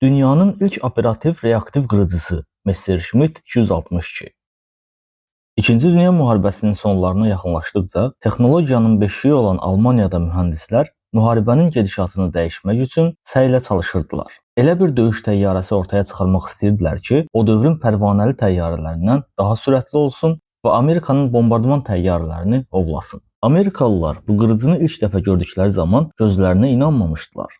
Dünyanın ilk operativ reaktiv qırıcısı Messerschmitt 262. İkinci Dünya müharibəsinin sonlarına yaxınlaşdıqca texnologiyanın beşiği olan Almaniyada mühəndislər müharibənin gedişatını dəyişmək üçün səylə çalışırdılar. Elə bir döyüş təyyarəsi ortaya çıxarmaq istəyirdilər ki, o dövrün pərvanəli təyyarələrindən daha sürətli olsun və Amerikanın bombardman təyyarələrini ovlasın. Amerikalılar bu qırıcını ilk dəfə gördükləri zaman gözlərinə inanmamışdılar.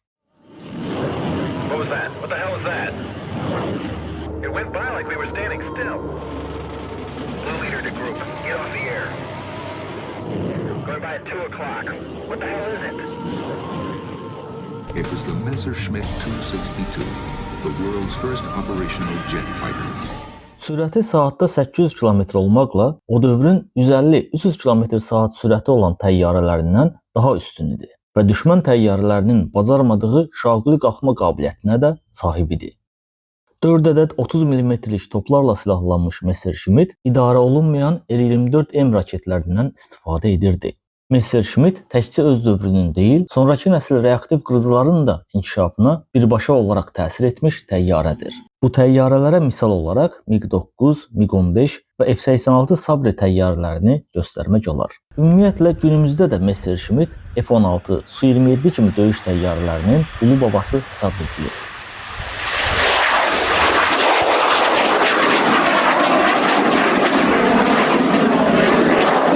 It was the Messerschmitt 262, the world's first operational jet fighter. Sürəti saatda 800 km olmaqla o dövrün 150-300 km/saat sürəti olan təyyarələrindən daha üstün idi və düşmən təyyarələrinin bacarmadığı şaquli qalxma qabiliyyətinə də sahib idi. 4 ədəd 30 mm-lik toplarla silahlanmış Messerschmitt idarə olunmayan El-24M raketlərindən istifadə edirdi. Messerschmitt təkcə öz dövrünün deyil, sonrakı nəsil reaktiv qırıcıların da inkişafına birbaşa olaraq təsir etmiş təyyarədir. Bu təyyarələrə misal olaraq MiG-9, MiG-15 və F-86 Sabre təyyarələrini göstərmək olar. Ümumiyyətlə günümüzdə də Messerschmitt F-16, Su-27 kimi döyüş təyyarələrinin ulu babası hesab edilir.